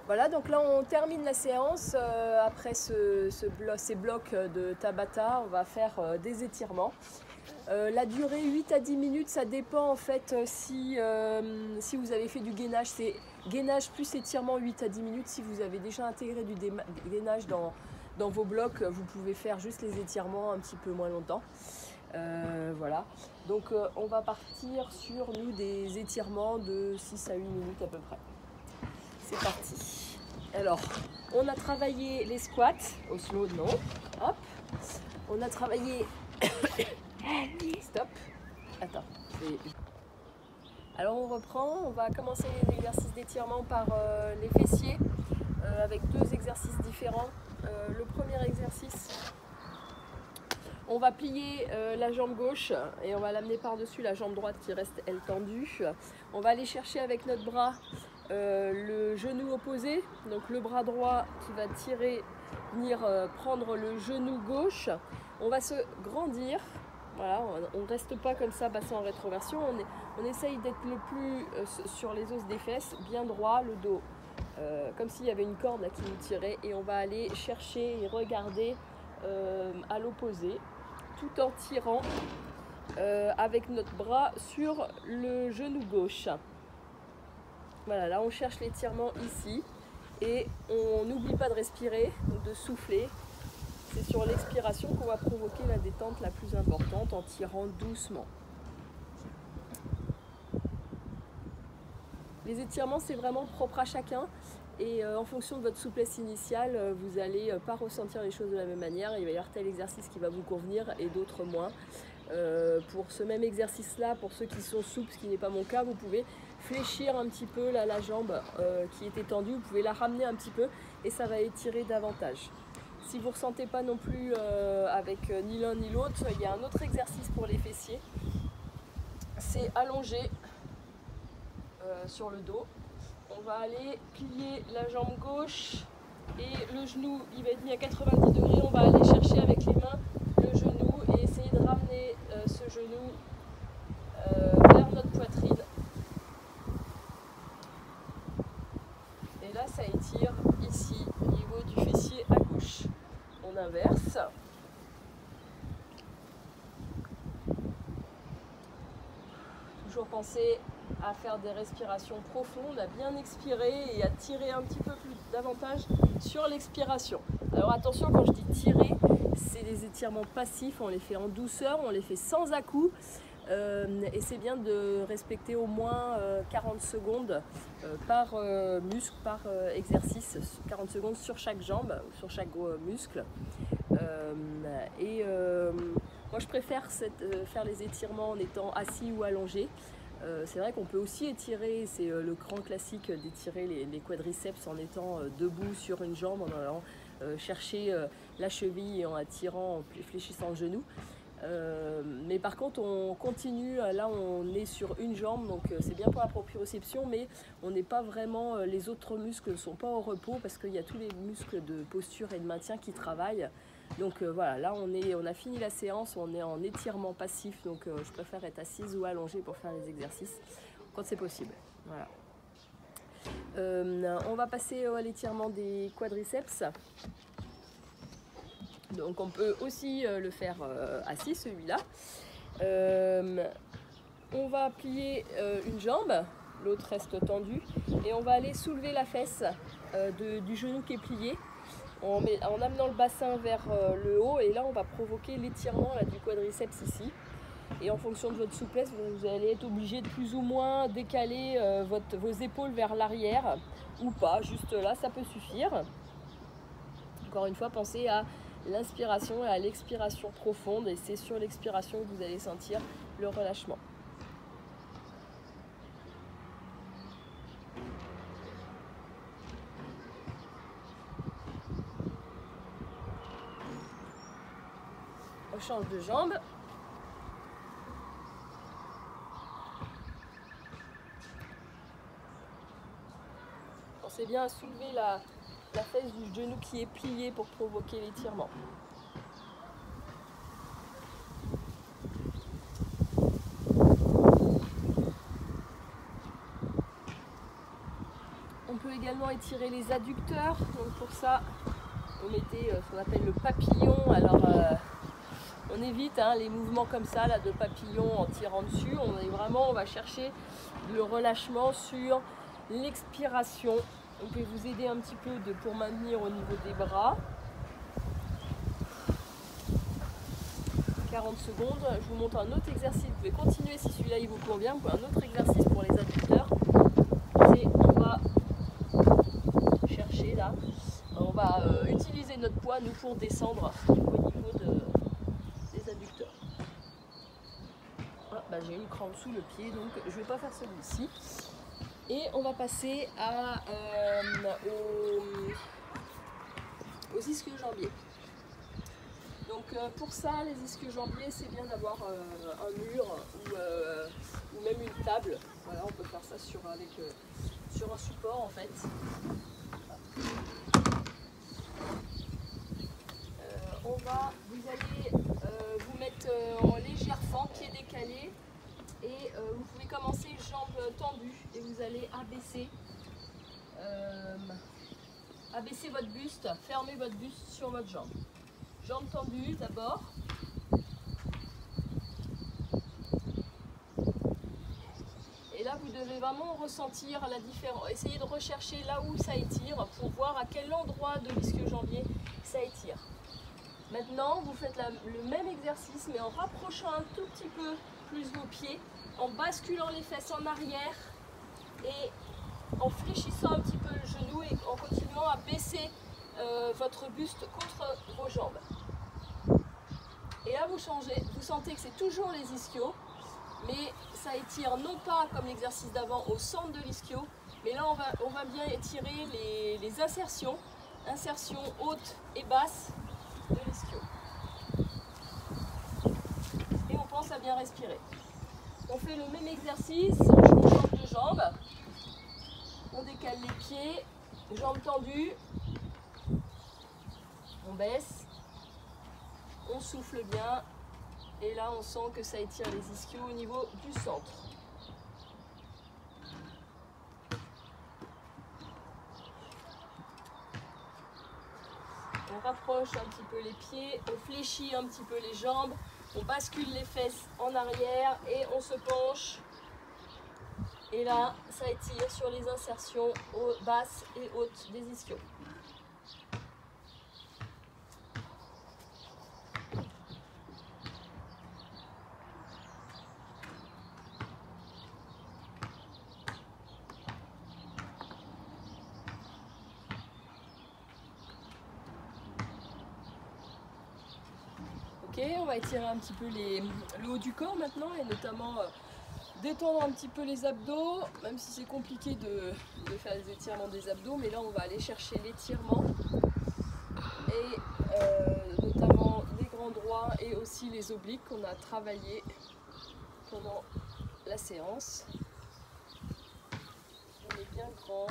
Voilà, donc là on termine la séance. Après ces blocs de Tabata, on va faire des étirements. La durée 8 à 10 minutes, ça dépend en fait si vous avez fait du gainage. C'est gainage plus étirement 8 à 10 minutes. Si vous avez déjà intégré du gainage dans vos blocs, vous pouvez faire juste les étirements un petit peu moins longtemps. Voilà, donc on va partir sur nous des étirements de 6 à 8 minutes à peu près. C'est parti. Alors, on a travaillé les squats, au slow, non. Hop. On a travaillé... Stop. Attends. Alors on reprend, on va commencer les exercices d'étirement par les fessiers, avec deux exercices différents. Le premier exercice, on va plier la jambe gauche et on va l'amener par-dessus la jambe droite qui reste, elle, tendue. On va aller chercher avec notre bras le genou opposé, donc le bras droit qui va tirer, venir prendre le genou gauche. On va se grandir, voilà, on ne reste pas comme ça, bassin en rétroversion, on essaye d'être le plus sur les os des fesses, bien droit, le dos, comme s'il y avait une corde là, qui nous tirait, et on va aller chercher et regarder à l'opposé, tout en tirant avec notre bras sur le genou gauche. Voilà, là on cherche l'étirement ici et on n'oublie pas de respirer, donc de souffler. C'est sur l'expiration qu'on va provoquer la détente la plus importante en tirant doucement. Les étirements, c'est vraiment propre à chacun et en fonction de votre souplesse initiale, vous n'allez pas ressentir les choses de la même manière. Il va y avoir tel exercice qui va vous convenir et d'autres moins. Pour ce même exercice-là, pour ceux qui sont souples, ce qui n'est pas mon cas, vous pouvez fléchir un petit peu là, la jambe qui était tendue, vous pouvez la ramener un petit peu et ça va étirer davantage. Si vous ne ressentez pas non plus avec ni l'un ni l'autre, il y a un autre exercice pour les fessiers. C'est allonger sur le dos. On va aller plier la jambe gauche et le genou, il va être mis à 90 degrés. On va aller chercher avec les mains le genou et essayer de ramener ce genou vers notre poitrine. Et là, ça étire ici, au niveau du fessier à gauche. On inverse. Toujours penser à faire des respirations profondes, à bien expirer et à tirer un petit peu plus davantage sur l'expiration. Alors attention, quand je dis tirer, c'est des étirements passifs, on les fait en douceur, on les fait sans à-coups. Et c'est bien de respecter au moins 40 secondes par muscle, par exercice, 40 secondes sur chaque jambe, sur chaque muscle. Moi je préfère faire les étirements en étant assis ou allongé. C'est vrai qu'on peut aussi étirer, c'est le grand classique d'étirer les quadriceps en étant debout sur une jambe, en allant chercher la cheville et en attirant, en fléchissant le genou. Mais par contre on continue, là on est sur une jambe, donc c'est bien pour la proprioception, mais on n'est pas vraiment, les autres muscles ne sont pas au repos parce qu'il y a tous les muscles de posture et de maintien qui travaillent. Donc voilà, là on a fini la séance, on est en étirement passif, donc je préfère être assise ou allongée pour faire les exercices quand c'est possible. Voilà. On va passer à l'étirement des quadriceps. Donc on peut aussi le faire assis, celui-là. On va plier une jambe, l'autre reste tendue, et on va aller soulever la fesse du genou qui est plié, en amenant le bassin vers le haut, et là on va provoquer l'étirement du quadriceps ici. Et en fonction de votre souplesse, vous allez être obligé de plus ou moins décaler vos épaules vers l'arrière, ou pas, juste là, ça peut suffire. Encore une fois, pensez à l'inspiration et à l'expiration profonde, et c'est sur l'expiration que vous allez sentir le relâchement. On change de jambe. Pensez bien à soulever la fesse du genou qui est plié pour provoquer l'étirement. peut également étirer les adducteurs. Donc pour ça, on mettait ce qu'on appelle le papillon. Alors on évite les mouvements comme ça là, de papillon en tirant dessus. On va chercher le relâchement sur l'expiration. On peut vous aider un petit peu pour maintenir au niveau des bras. 40 secondes. Je vous montre un autre exercice. Vous pouvez continuer si celui-là il vous convient. Un autre exercice pour les adducteurs. C'est on va chercher là. On va utiliser notre poids nous pour descendre au niveau des adducteurs. Ah, bah, j'ai une crampe sous le pied, donc je ne vais pas faire celui-ci. Et on va passer aux ischio-jambiers. Donc pour ça, les ischio-jambiers, c'est bien d'avoir un mur ou même une table. Voilà, on peut faire ça sur un support en fait. Vous allez vous mettre en légère fente, pied décalé, et vous pouvez commencer jambes tendues et vous allez abaisser votre buste, fermer votre buste sur votre jambe. Jambes tendues d'abord. Et là, vous devez vraiment ressentir la différence. Essayez de rechercher là où ça étire pour voir à quel endroit de l'ischio-jambier ça étire. Maintenant, vous faites le même exercice, mais en rapprochant un tout petit peu plus vos pieds, en basculant les fesses en arrière et en fléchissant un petit peu le genou et en continuant à baisser votre buste contre vos jambes. Et là, vous sentez que c'est toujours les ischios, mais ça étire non pas comme l'exercice d'avant au centre de l'ischio, mais là, on va bien étirer les insertions hautes et basses de l'ischio. Et on pense à bien respirer. On fait le même exercice, on change de jambe, on décale les pieds, jambes tendues, on baisse, on souffle bien, et là on sent que ça étire les ischios au niveau du centre. On rapproche un petit peu les pieds, on fléchit un petit peu les jambes, on bascule les fesses en arrière et on se penche. Et là, ça étire sur les insertions basses et hautes des ischios. Ok, on va étirer un petit peu le haut du corps maintenant et notamment détendre un petit peu les abdos, même si c'est compliqué de faire les étirements des abdos, mais là on va aller chercher l'étirement et notamment les grands droits et aussi les obliques qu'on a travaillé pendant la séance. On est bien grand.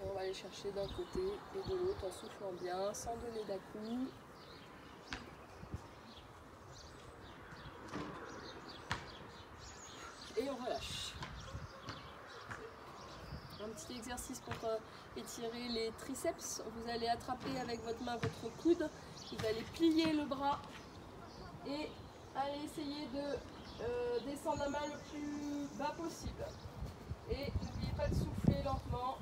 On va aller chercher d'un côté et de l'autre en soufflant bien, sans donner d'à-coups. Et on relâche. Un petit exercice pour étirer les triceps. Vous allez attraper avec votre main votre coude. Vous allez plier le bras et allez essayer de descendre la main le plus bas possible. Et n'oubliez pas de souffler lentement.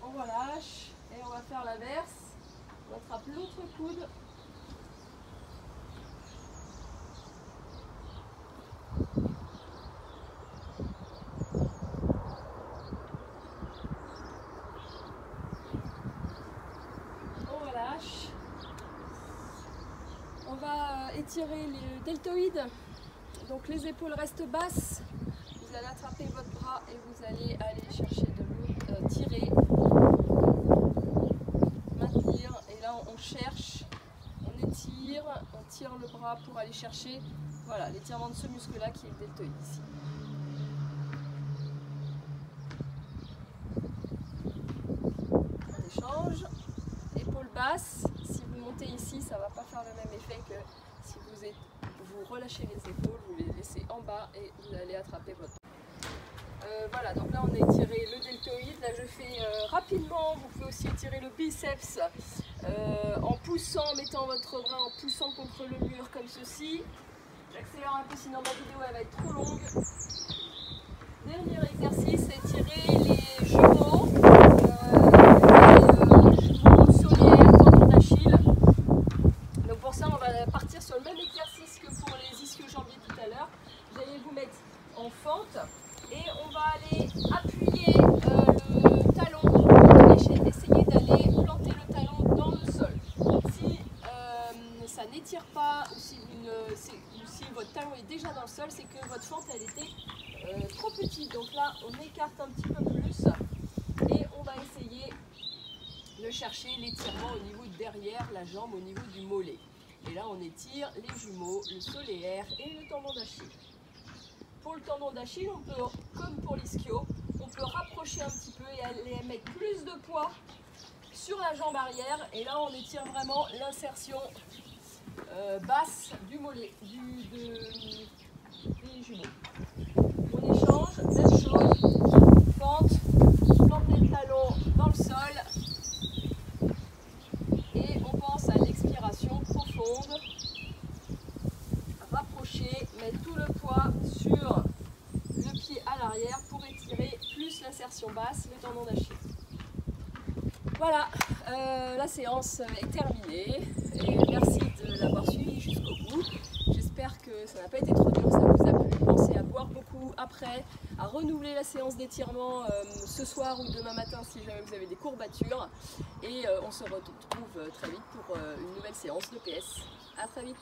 On relâche et on va faire l'inverse. On attrape l'autre coude. On relâche. On va étirer le deltoïde. Donc les épaules restent basses. Vous allez attraper votre bras et vous allez aller chercher de l'eau, tirer, maintenir. Et là on cherche, on étire, on tire le bras pour aller chercher, voilà, l'étirement de ce muscle-là qui est le deltoïde ici. On échange, épaules basses. Si vous montez ici, ça va pas faire le même effet que si vous relâchez les épaules, vous les laissez en bas et vous allez attraper votre... Voilà, donc là on a étiré le deltoïde, là je fais rapidement, vous pouvez aussi étirer le biceps en poussant, en mettant votre bras en poussant contre le mur comme ceci. J'accélère un peu sinon ma vidéo elle va être trop longue. Dernier exercice, étirer les jumeaux, soliaires, tendons d'Achille. Donc pour ça on va partir sur le même exercice que pour les ischio-jambiers tout à l'heure. Vous allez vous mettre en fente. Et on va aller appuyer le talon, essayer d'aller planter le talon dans le sol. Si ça n'étire pas ou si votre talon est déjà dans le sol, c'est que votre fente elle était trop petite. Donc là on écarte un petit peu plus et on va essayer de chercher l'étirement au niveau de derrière la jambe, au niveau du mollet. Et là on étire les jumeaux, le solaire et le tendon d'Achille. Pour le tendon d'Achille, on peut, comme pour l'ischio, on peut rapprocher un petit peu et aller mettre plus de poids sur la jambe arrière. Et là, on étire vraiment l'insertion basse du mollet, des jumeaux. On échange, même chose, fente, planter le talon dans le sol. Et on pense à l'expiration profonde. Rapprocher, mettre tout le poids sur le pied à l'arrière pour étirer plus l'insertion basse, le tendon d'Achille. Voilà, la séance est terminée et merci de l'avoir suivi jusqu'au bout. J'espère que ça n'a pas été trop dur, ça vous a plu. Pensez à boire beaucoup après, à renouveler la séance d'étirement ce soir ou demain matin si jamais vous avez des courbatures. Et on se retrouve très vite pour une nouvelle séance de PS. À très vite.